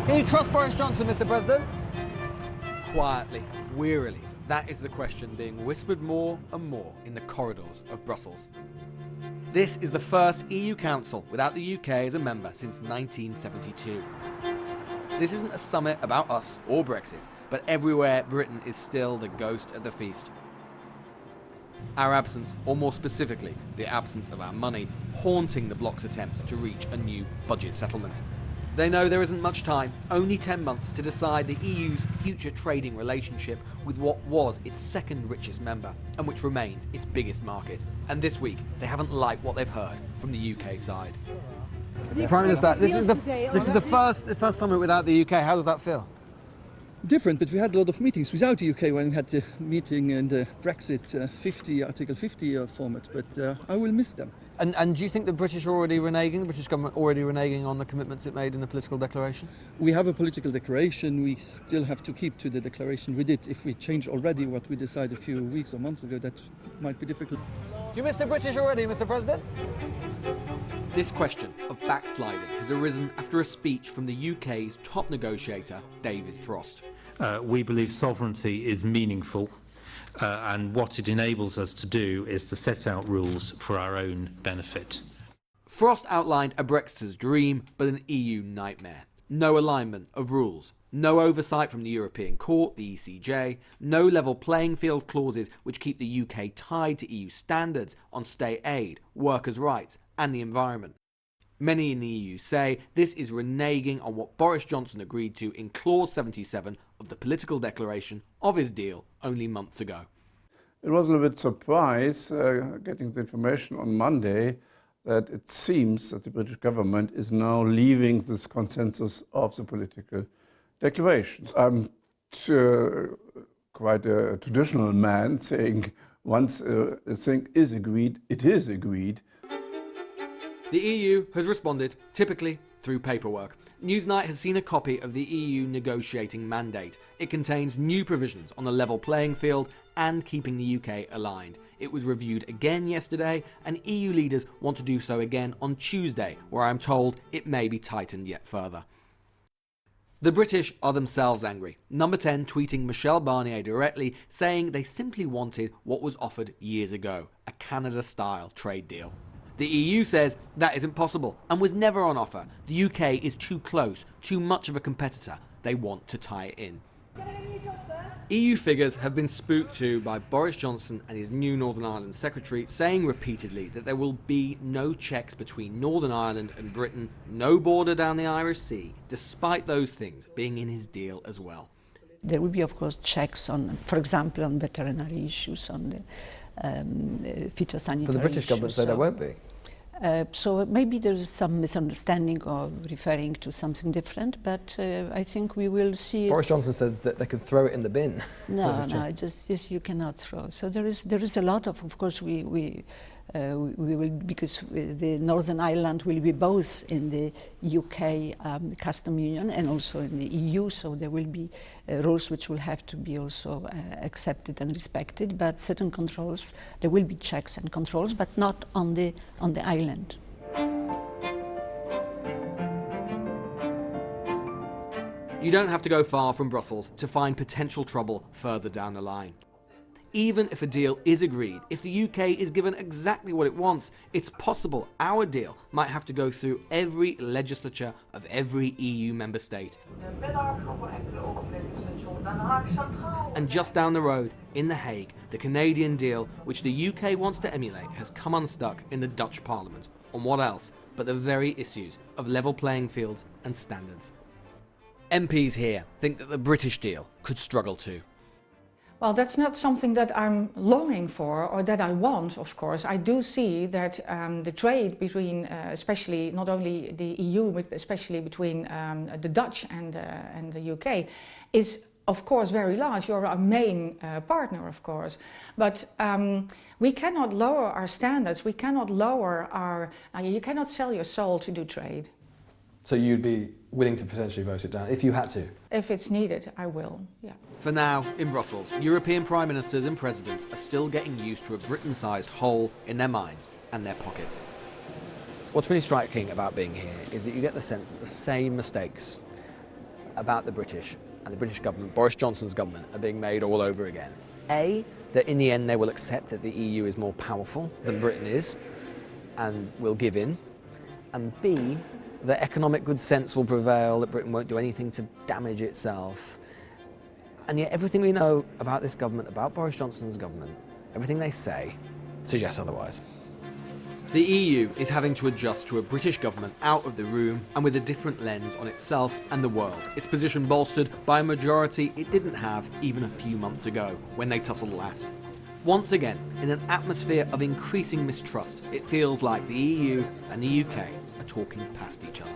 Can you trust Boris Johnson, Mr. President? Quietly, wearily, that is the question being whispered more and more in the corridors of Brussels. This is the first EU Council without the UK as a member since 1972. This isn't a summit about us or Brexit, but everywhere Britain is still the ghost at the feast. Our absence, or more specifically, the absence of our money, haunting the bloc's attempts to reach a new budget settlement. They know there isn't much time, only 10 months, to decide the EU's future trading relationship with what was its second richest member, and which remains its biggest market. And this week, they haven't liked what they've heard from the UK side. Prime Minister, this is the first summit without the UK. How does that feel? Different, but we had a lot of meetings without the UK when we had the meeting in the Brexit Article 50 format, but I will miss them. And do you think the British are already reneging, the British government already reneging on the commitments it made in the political declaration? We have a political declaration. We still have to keep to the declaration we did. If we change already what we decided a few weeks or months ago, that might be difficult. Do you miss the British already, Mr. President? This question of backsliding has arisen after a speech from the UK's top negotiator, David Frost. We believe sovereignty is meaningful. And what it enables us to do is to set out rules for our own benefit. Frost outlined a Brexiter's dream, but an EU nightmare. No alignment of rules, no oversight from the European Court, the ECJ, no level playing field clauses which keep the UK tied to EU standards on state aid, workers' rights and the environment. Many in the EU say this is reneging on what Boris Johnson agreed to in Clause 77 of the political declaration of his deal only months ago. It was a little bit surprise getting the information on Monday that it seems that the British government is now leaving this consensus of the political declaration. I'm quite a traditional man saying once a thing is agreed, it is agreed. The EU has responded, typically through paperwork. Newsnight has seen a copy of the EU negotiating mandate. It contains new provisions on a level playing field and keeping the UK aligned. It was reviewed again yesterday, and EU leaders want to do so again on Tuesday, where I'm told it may be tightened yet further. The British are themselves angry. Number 10 tweeting Michel Barnier directly, saying they simply wanted what was offered years ago, a Canada-style trade deal. The EU says that isn't possible and was never on offer. The UK is too close, too much of a competitor. They want to tie it in. EU figures have been spooked to by Boris Johnson and his new Northern Ireland secretary, saying repeatedly that there will be no checks between Northern Ireland and Britain, no border down the Irish Sea, despite those things being in his deal as well. There will be, of course, checks on, for example, on veterinary issues, on the phytosanitary But the British government say there won't be. So maybe there is some misunderstanding or referring to something different, but I think we will see. Boris Johnson said that they could throw it in the bin. No, yes, you cannot throw. So there is a lot of course, we will, because the Northern Ireland will be both in the UK custom union and also in the EU, so there will be rules which will have to be also accepted and respected, but certain controls, there will be checks and controls, but not on the island. You don't have to go far from Brussels to find potential trouble further down the line. Even if a deal is agreed, if the UK is given exactly what it wants, it's possible our deal might have to go through every legislature of every EU member state. And just down the road, in The Hague, the Canadian deal, which the UK wants to emulate, has come unstuck in the Dutch Parliament. On what else but the very issues of level playing fields and standards. MPs here think that the British deal could struggle too. Well, that's not something that I'm longing for or that I want, of course. I do see that the trade between, especially not only the EU, but especially between the Dutch and the UK, is of course very large. You're our main partner, of course. But we cannot lower our standards. We cannot lower our... you cannot sell your soul to do trade. So you'd be willing to potentially vote it down if you had to? If it's needed, I will, yeah. For now, in Brussels, European prime ministers and presidents are still getting used to a Britain-sized hole in their minds and their pockets. What's really striking about being here is that you get the sense that the same mistakes about the British and the British government, Boris Johnson's government, are being made all over again. A, that in the end they will accept that the EU is more powerful than Britain is and will give in. And B, that economic good sense will prevail, that Britain won't do anything to damage itself. And yet everything we know about this government, about Boris Johnson's government, everything they say, suggests otherwise. The EU is having to adjust to a British government out of the room and with a different lens on itself and the world. Its position bolstered by a majority it didn't have even a few months ago, when they tussled last. Once again, in an atmosphere of increasing mistrust, it feels like the EU and the UK are talking past each other.